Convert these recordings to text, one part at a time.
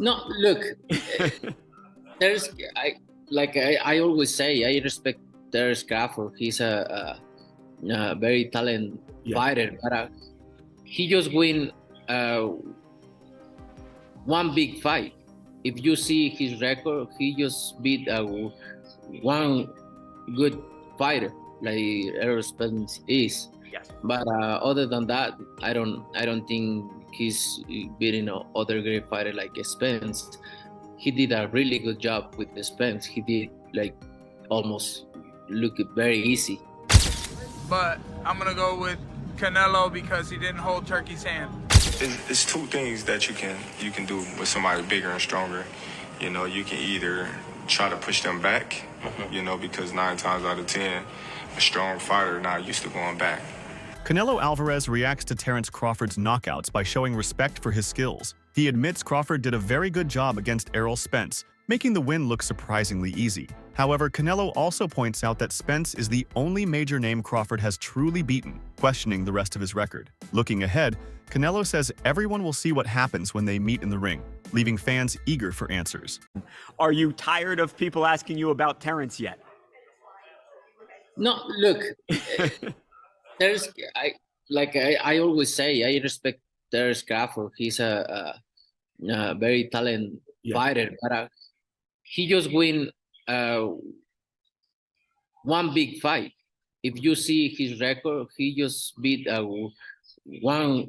No, look, there's I always say I respect Terence Crawford. He's a very talented fighter, but he just win uh, one big fight. If you see his record, he just beat one good fighter like Errol Spence is. Yes. But other than that, I don't think he's beating other great fighter like Spence. He did a really good job with the Spence. He did like almost look very easy. But I'm gonna go with Canelo because he didn't hold Turkey's hand. It's two things that you can do with somebody bigger and stronger. You know, you can either try to push them back, you know, because 9 times out of 10, a strong fighter not used to going back. Canelo Alvarez reacts to Terence Crawford's knockouts by showing respect for his skills. He admits Crawford did a very good job against Errol Spence, making the win look surprisingly easy. However, Canelo also points out that Spence is the only major name Crawford has truly beaten, questioning the rest of his record. Looking ahead, Canelo says everyone will see what happens when they meet in the ring, leaving fans eager for answers. Are you tired of people asking you about Terence yet? No, look, I always say I respect Terence Crawford. He's a very talented fighter, but he just win one big fight. If you see his record, he just beat one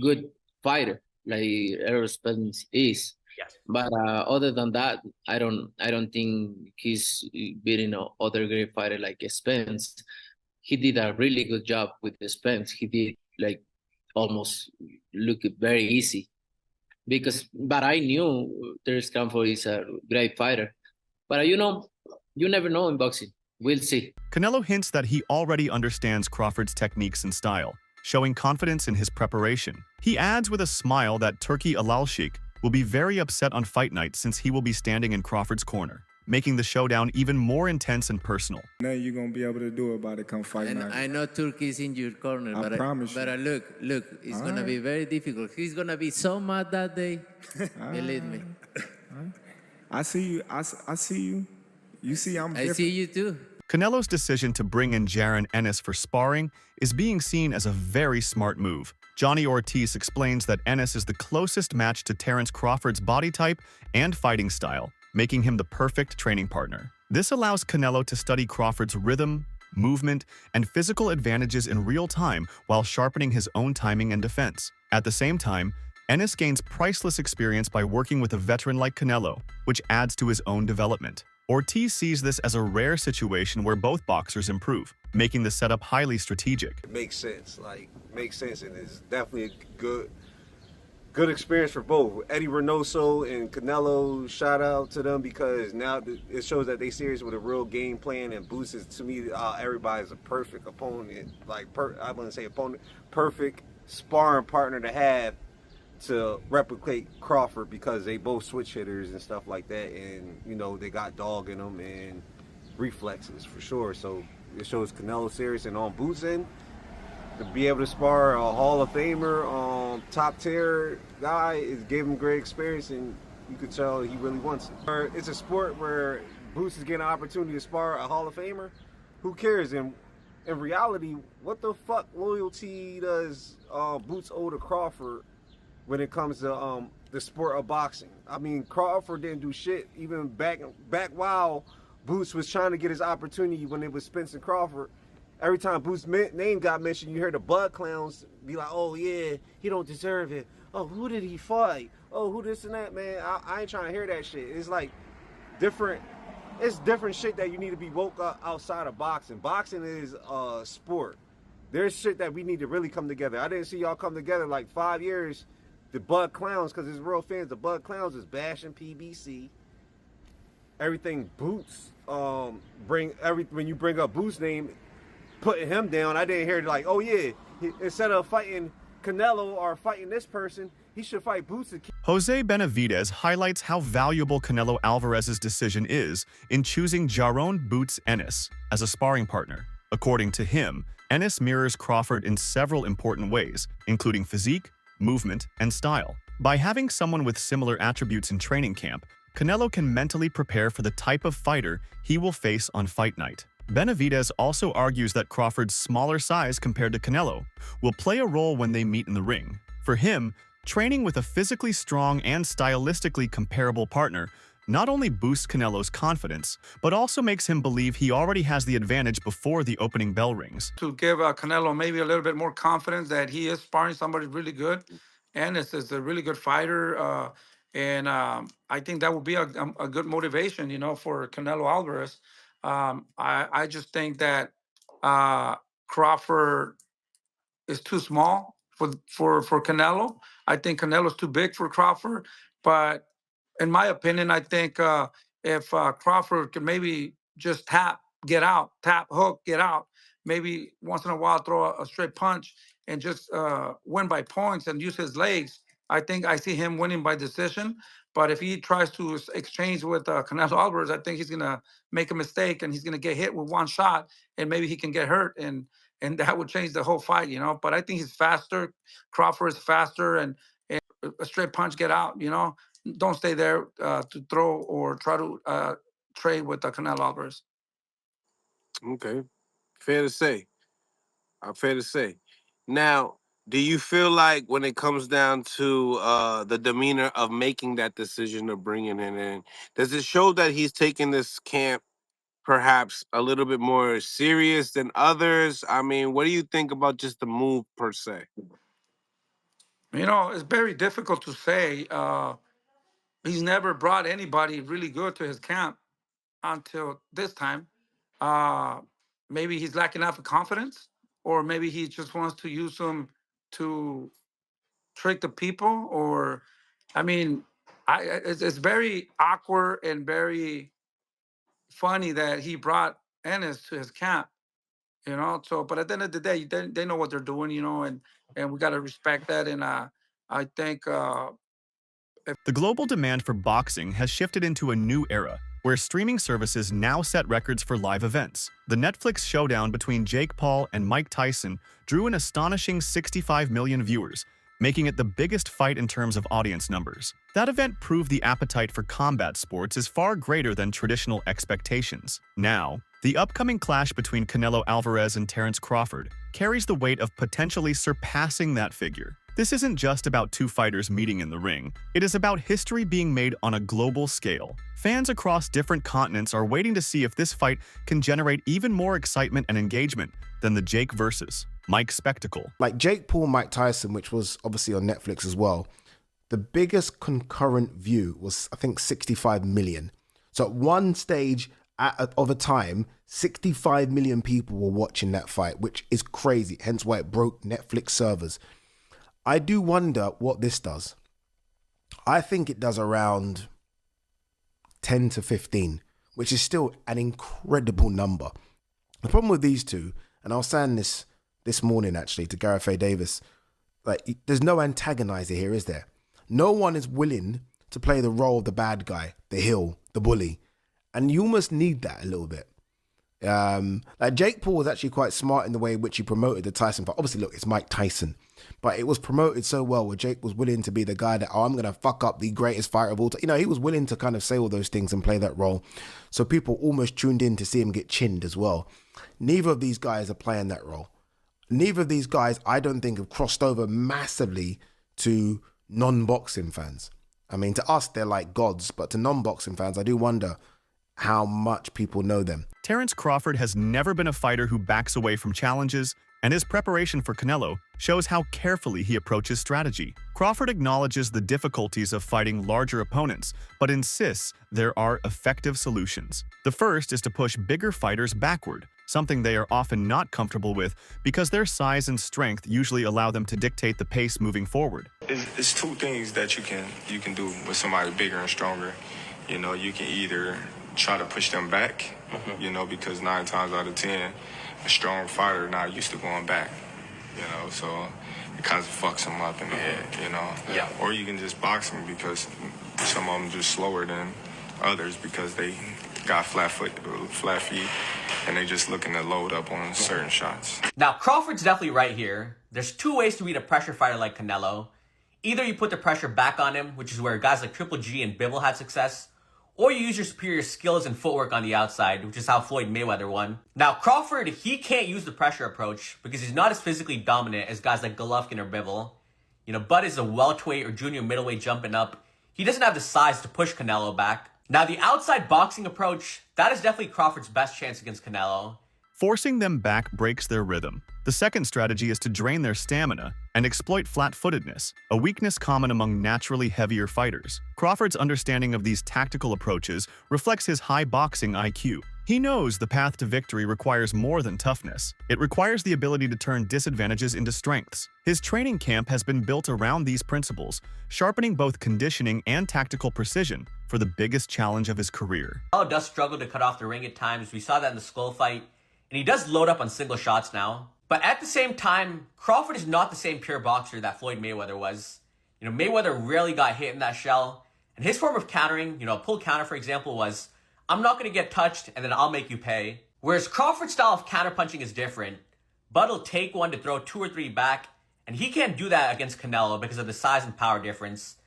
good fighter like Errol Spence is. Yes. But other than that, I don't think he's beating other great fighter like Spence. He did a really good job with the Spence. He did like almost look very easy. But I knew Terence Crawford is a great fighter. But you never know in boxing. We'll see. Canelo hints that he already understands Crawford's techniques and style, showing confidence in his preparation. He adds with a smile that Turki Alalshik will be very upset on fight night since he will be standing in Crawford's corner, making the showdown even more intense and personal. Now you're going to be able to do about it come fight night. I know Turkey is in your corner, I promise you. But look, it's going to be very difficult. He's going to be so mad that day. Believe me. I see you. I see you. You see I'm different. I see you too. Canelo's decision to bring in Jaron Ennis for sparring is being seen as a very smart move. Johnny Ortiz explains that Ennis is the closest match to Terence Crawford's body type and fighting style, making him the perfect training partner. This allows Canelo to study Crawford's rhythm, movement, and physical advantages in real time while sharpening his own timing and defense. At the same time, Ennis gains priceless experience by working with a veteran like Canelo, which adds to his own development. Ortiz sees this as a rare situation where both boxers improve, making the setup highly strategic. It makes sense, and it's definitely a good experience for both. Eddie Reynoso and Canelo, shout out to them because now it shows that they serious with a real game plan, and Boots is, to me, everybody's a perfect opponent, I wouldn't say opponent, perfect sparring partner to have to replicate Crawford because they both switch hitters and stuff like that, and they got dog in them and reflexes for sure. So it shows Canelo serious, and on Boots end, to be able to spar a Hall of Famer, top tier guy is giving him great experience, and you could tell he really wants it. It's a sport where Boots is getting an opportunity to spar a Hall of Famer. Who cares? And in reality, what the fuck loyalty does Boots owe to Crawford when it comes to the sport of boxing? I mean, Crawford didn't do shit even back while Boots was trying to get his opportunity when it was Spence and Crawford. Every time Boots' name got mentioned, you heard the Bud Clowns be like, oh yeah, he don't deserve it. Oh, who did he fight? Oh, who this and that, man. I ain't trying to hear that shit. It's like different shit that you need to be woke up outside of boxing. Boxing is a sport. There's shit that we need to really come together. I didn't see y'all come together like 5 years. The Bud Clowns, because it's real fans, the Bud Clowns is bashing PBC. Everything Boots, when you bring up Boots' name, putting him down, I didn't hear like, oh yeah, instead of fighting Canelo or fighting this person, he should fight Boots. Jose Benavidez highlights how valuable Canelo Alvarez's decision is in choosing Jaron Boots Ennis as a sparring partner. According to him, Ennis mirrors Crawford in several important ways, including physique, movement, and style. By having someone with similar attributes in training camp, Canelo can mentally prepare for the type of fighter he will face on fight night. Benavidez also argues that Crawford's smaller size compared to Canelo will play a role when they meet in the ring. For him, training with a physically strong and stylistically comparable partner not only boosts Canelo's confidence, but also makes him believe he already has the advantage before the opening bell rings. To give Canelo maybe a little bit more confidence that he is sparring somebody really good, and is a really good fighter, I think that would be a good motivation, for Canelo Alvarez. I just think that Crawford is too small for Canelo. I think Canelo's too big for Crawford, but in my opinion, I think if Crawford could maybe just tap, get out, tap, hook, get out, maybe once in a while throw a straight punch and just win by points and use his legs, I think I see him winning by decision. But if he tries to exchange with Canelo Alvarez, I think he's going to make a mistake and he's going to get hit with one shot and maybe he can get hurt. And that would change the whole fight, But I think he's faster. Crawford is faster and a straight punch, get out, Don't stay there to throw or try to trade with Canelo Alvarez. Okay, fair to say. Fair to say. Now, do you feel like when it comes down to the demeanor of making that decision of bringing it in, does it show that he's taking this camp perhaps a little bit more serious than others? I mean, what do you think about just the move per se? It's very difficult to say. He's never brought anybody really good to his camp until this time. Maybe he's lacking enough confidence, or maybe he just wants to use them to trick the people. Or, I mean, it's very awkward and very funny that he brought Ennis to his camp. So, but at the end of the day, they know what they're doing, and we got to respect that. And I think the global demand for boxing has shifted into a new era, where streaming services now set records for live events. The Netflix showdown between Jake Paul and Mike Tyson drew an astonishing 65 million viewers, making it the biggest fight in terms of audience numbers. That event proved the appetite for combat sports is far greater than traditional expectations. Now, the upcoming clash between Canelo Alvarez and Terence Crawford carries the weight of potentially surpassing that figure. This isn't just about two fighters meeting in the ring. It is about history being made on a global scale. Fans across different continents are waiting to see if this fight can generate even more excitement and engagement than the Jake versus Mike spectacle. Like Jake Paul, Mike Tyson, which was obviously on Netflix as well, the biggest concurrent view was, I think, 65 million. So at one stage of a time, 65 million people were watching that fight, which is crazy, hence why it broke Netflix servers. I do wonder what this does. I think it does around 10 to 15, which is still an incredible number. The problem with these two, and I was saying this morning actually to Gareth A. Davis, like, there's no antagonizer here, is there? No one is willing to play the role of the bad guy, the heel, the bully. And you almost need that a little bit. Like Jake Paul was actually quite smart in the way in which he promoted the Tyson fight. Obviously, look, it's Mike Tyson. But it was promoted so well where Jake was willing to be the guy that, I'm going to fuck up the greatest fighter of all time. He was willing to kind of say all those things and play that role. So people almost tuned in to see him get chinned as well. Neither of these guys are playing that role. Neither of these guys, I don't think, have crossed over massively to non-boxing fans. I mean, to us, they're like gods. But to non-boxing fans, I do wonder how much people know them. Terence Crawford has never been a fighter who backs away from challenges, and his preparation for Canelo shows how carefully he approaches strategy. Crawford acknowledges the difficulties of fighting larger opponents, but insists there are effective solutions. The first is to push bigger fighters backward, something they are often not comfortable with because their size and strength usually allow them to dictate the pace moving forward. It's two things that you can do with somebody bigger and stronger. You can either try to push them back, because 9 times out of 10, a strong fighter not used to going back, so it kind of fucks them up in the head, Yeah. Or you can just box them because some of them just slower than others because they got flat feet, and they just looking to load up on certain shots. Now, Crawford's definitely right here. There's two ways to beat a pressure fighter like Canelo. Either you put the pressure back on him, which is where guys like Triple G and Bivol had success, or you use your superior skills and footwork on the outside, which is how Floyd Mayweather won. Now, Crawford, he can't use the pressure approach because he's not as physically dominant as guys like Golovkin or Bivol. You know, Bud is a welterweight or junior middleweight jumping up. He doesn't have the size to push Canelo back. Now, the outside boxing approach, that is definitely Crawford's best chance against Canelo. Forcing them back breaks their rhythm. The second strategy is to drain their stamina and exploit flat-footedness, a weakness common among naturally heavier fighters. Crawford's understanding of these tactical approaches reflects his high boxing IQ. He knows the path to victory requires more than toughness. It requires the ability to turn disadvantages into strengths. His training camp has been built around these principles, sharpening both conditioning and tactical precision for the biggest challenge of his career. Canelo does struggle to cut off the ring at times. We saw that in the Skull fight. And he does load up on single shots now. But at the same time, Crawford is not the same pure boxer that Floyd Mayweather was. You know, Mayweather rarely got hit in that shell. And his form of countering, you know, a pull counter, for example, was, I'm not going to get touched and then I'll make you pay. Whereas Crawford's style of counterpunching is different. Bud will take one to throw 2 or 3 back. And he can't do that against Canelo because of the size and power difference.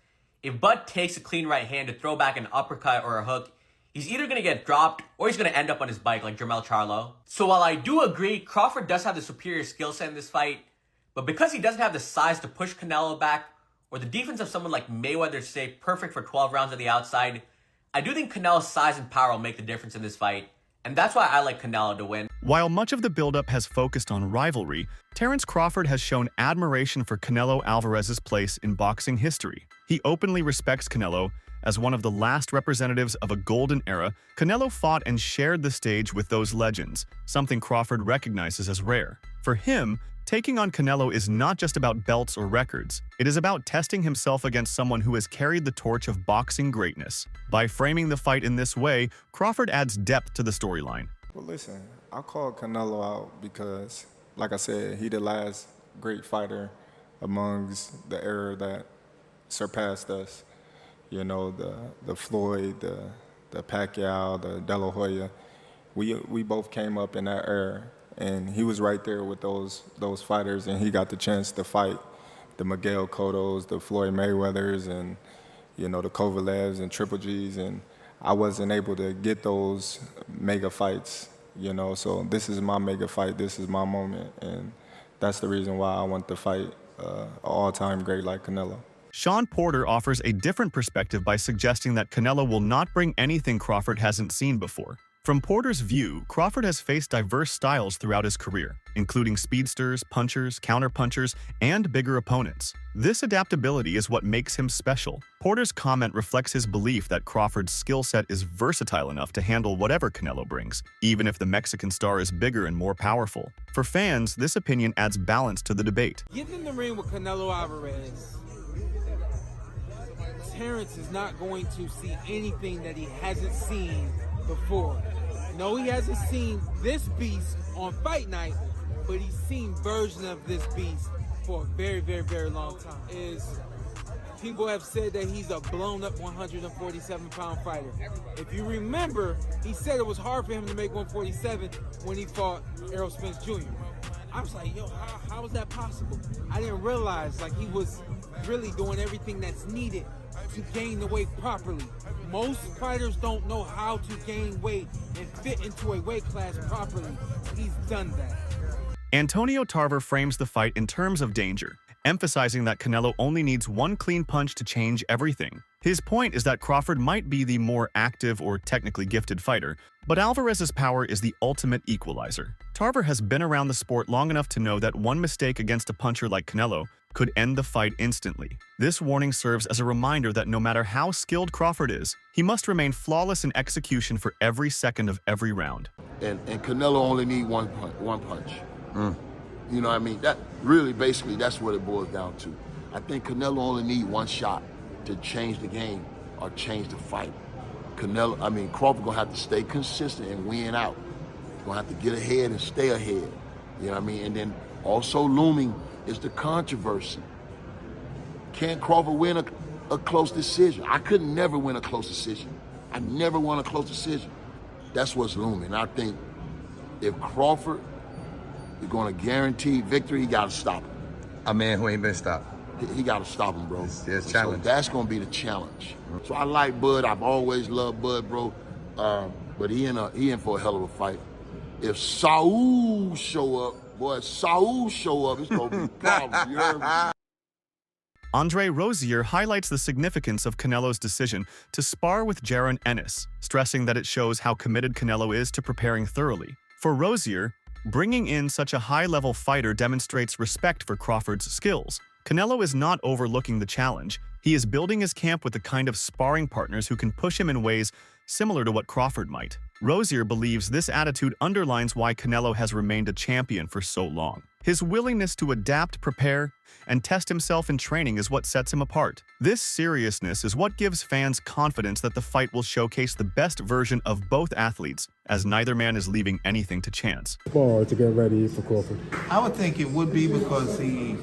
If Bud takes a clean right hand to throw back an uppercut or a hook, he's either going to get dropped or he's going to end up on his bike like Jermell Charlo. So while I do agree Crawford does have the superior skill set in this fight, but because he doesn't have the size to push Canelo back or the defense of someone like Mayweather to stay perfect for 12 rounds on the outside, I do think Canelo's size and power will make the difference in this fight. And that's why I like Canelo to win. While much of the buildup has focused on rivalry, Terence Crawford has shown admiration for Canelo Alvarez's place in boxing history. He openly respects Canelo. As one of the last representatives of a golden era, Canelo fought and shared the stage with those legends, something Crawford recognizes as rare. For him, taking on Canelo is not just about belts or records. It is about testing himself against someone who has carried the torch of boxing greatness. By framing the fight in this way, Crawford adds depth to the storyline. Well, listen, I called Canelo out because, like I said, he the last great fighter amongst the era that surpassed us. You know, the Floyd, the Pacquiao, the De La Hoya. We both came up in that era, and he was right there with those fighters, and he got the chance to fight the Miguel Cottos, the Floyd Mayweathers, and, you know, the Kovalevs and Triple Gs, and I wasn't able to get those mega fights, you know, so this is my mega fight, this is my moment, and that's the reason why I want to fight an all-time great like Canelo. Sean Porter offers a different perspective by suggesting that Canelo will not bring anything Crawford hasn't seen before. From Porter's view, Crawford has faced diverse styles throughout his career, including speedsters, punchers, counterpunchers, and bigger opponents. This adaptability is what makes him special. Porter's comment reflects his belief that Crawford's skill set is versatile enough to handle whatever Canelo brings, even if the Mexican star is bigger and more powerful. For fans, this opinion adds balance to the debate. Getting in the ring with Canelo Alvarez, Terence is not going to see anything that he hasn't seen before. No, he hasn't seen this beast on fight night, but he's seen versions of this beast for a very, very, very long time. People have said that he's a blown-up 147-pound fighter. If you remember, he said it was hard for him to make 147 when he fought Errol Spence Jr. I was like, yo, how is that possible? I didn't realize, like, he was really doing everything that's needed to gain the weight properly. Most fighters don't know how to gain weight and fit into a weight class properly. He's done that. Antonio Tarver frames the fight in terms of danger, emphasizing that Canelo only needs one clean punch to change everything. His point is that Crawford might be the more active or technically gifted fighter, but Alvarez's power is the ultimate equalizer. Tarver has been around the sport long enough to know that one mistake against a puncher like Canelo could end the fight instantly. This warning serves as a reminder that no matter how skilled Crawford is, he must remain flawless in execution for every second of every round. And Canelo only need one punch. You know what I mean? That really, basically, that's what it boils down to. I think Canelo only need one shot to change the game or change the fight. Crawford gonna have to stay consistent and win out. He's gonna have to get ahead and stay ahead. You know what I mean? And then also looming is the controversy. Can Crawford win a close decision? I could never win a close decision. I never won a close decision. That's what's looming. I think if Crawford is going to guarantee victory, he got to stop him. A man who ain't been stopped. he got to stop him, bro. Yes, So challenge. that's going to be the challenge. So I like Bud. I've always loved Bud, bro. But he in for a hell of a fight. If Saul show up, boy, Saul show up, it's going to be problems. You heard me? Andre Rozier highlights the significance of Canelo's decision to spar with Jaron Ennis, stressing that it shows how committed Canelo is to preparing thoroughly. For Rozier, bringing in such a high-level fighter demonstrates respect for Crawford's skills. Canelo is not overlooking the challenge. He is building his camp with the kind of sparring partners who can push him in ways similar to what Crawford might. Rozier believes this attitude underlines why Canelo has remained a champion for so long. His willingness to adapt, prepare, and test himself in training is what sets him apart. This seriousness is what gives fans confidence that the fight will showcase the best version of both athletes, as neither man is leaving anything to chance. To get ready for Crawford. I would think it would be because he's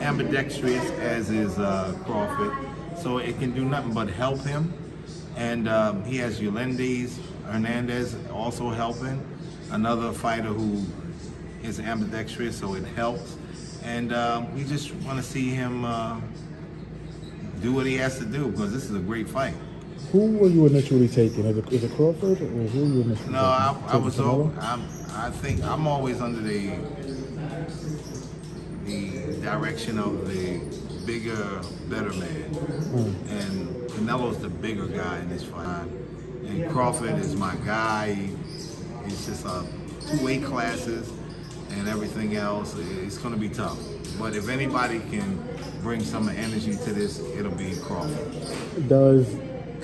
ambidextrous, as is Crawford, so it can do nothing but help him. And he has Yolendis Hernandez also helping, another fighter who is ambidextrous, so it helps. And we just want to see him do what he has to do, because this is a great fight. Who were you initially taking? Is it Crawford, or who were you initially No, I think I'm always under the direction of the bigger, better man. And Canelo's the bigger guy in this fight. And Crawford is my guy. It's just two weight classes and everything else. It's going to be tough. But if anybody can bring some energy to this, it'll be Crawford. Does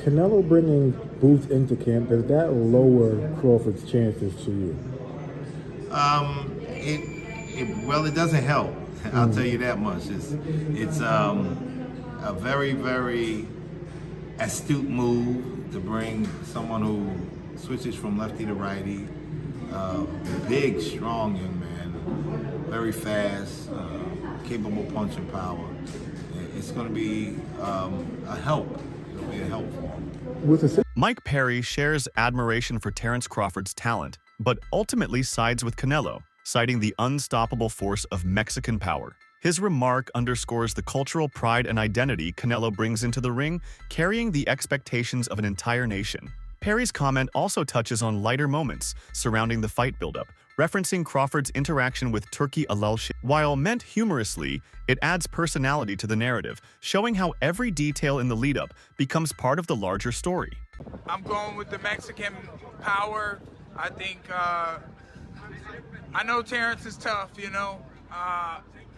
Canelo bringing Boots into camp, does that lower Crawford's chances to you? Well, it doesn't help. I'll tell you that much. It's a very, very astute move to bring someone who switches from lefty to righty. Big, strong young man, very fast, capable punching power. It's going to be a help. It'll be a help for him. Mike Perry shares admiration for Terence Crawford's talent, but ultimately sides with Canelo, citing the unstoppable force of Mexican power. His remark underscores the cultural pride and identity Canelo brings into the ring, carrying the expectations of an entire nation. Perry's comment also touches on lighter moments surrounding the fight buildup, referencing Crawford's interaction with Turki Alalshi. While meant humorously, it adds personality to the narrative, showing how every detail in the lead-up becomes part of the larger story. I'm going with the Mexican power. I think, I know Terence is tough, you know.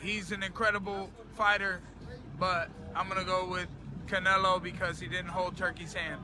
He's an incredible fighter, but I'm going to go with Canelo because he didn't hold Turkey's hand.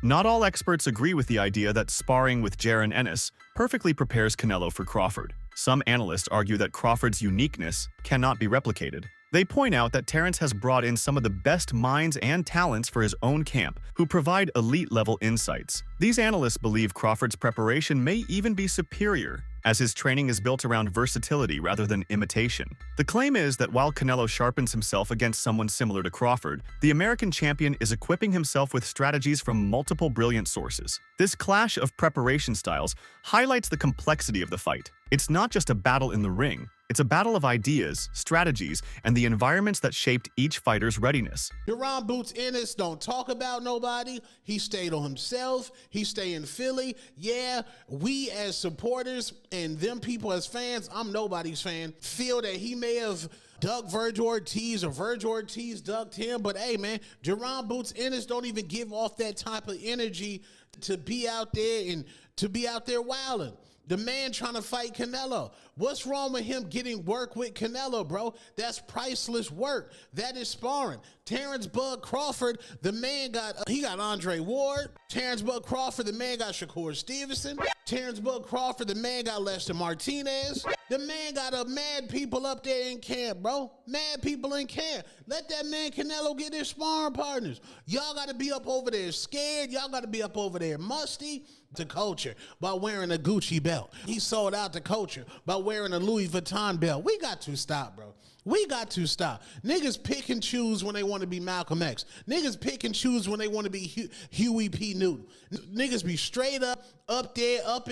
Not all experts agree with the idea that sparring with Jaron Ennis perfectly prepares Canelo for Crawford. Some analysts argue that Crawford's uniqueness cannot be replicated. They point out that Terence has brought in some of the best minds and talents for his own camp, who provide elite-level insights. These analysts believe Crawford's preparation may even be superior, as his training is built around versatility rather than imitation. The claim is that while Canelo sharpens himself against someone similar to Crawford, the American champion is equipping himself with strategies from multiple brilliant sources. This clash of preparation styles highlights the complexity of the fight. It's not just a battle in the ring, it's a battle of ideas, strategies, and the environments that shaped each fighter's readiness. Jaron Boots Ennis don't talk about nobody. He stayed on himself. He stayed in Philly. Yeah, we as supporters and them people as fans, I'm nobody's fan, feel that he may have dug Virgil Ortiz or Virgil Ortiz dug him. But hey, man, Jaron Boots Ennis don't even give off that type of energy to be out there and to be out there wilding. The man trying to fight Canelo. What's wrong with him getting work with Canelo, bro? That's priceless work. That is sparring. Terence Bud Crawford, the man got Andre Ward. Terence Bud Crawford, the man got Shakur Stevenson. Terence Bud Crawford, the man got Lester Martinez. The man got mad people up there in camp, bro. Mad people in camp. Let that man Canelo get his sparring partners. Y'all got to be up over there scared. Y'all got to be up over there musty. to culture by wearing a Gucci belt. He sold out to culture by wearing a Louis Vuitton belt. We got to stop, bro. We got to stop. Niggas pick and choose when they want to be Malcolm X. Niggas pick and choose when they want to be Huey P. Newton. Niggas be straight up there, up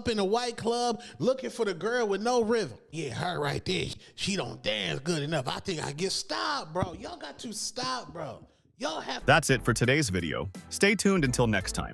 in a white club, looking for the girl with no rhythm. Yeah, her right there. She don't dance good enough. I think I get stopped, bro. Y'all got to stop, bro. Y'all have. That's it for today's video. Stay tuned until next time.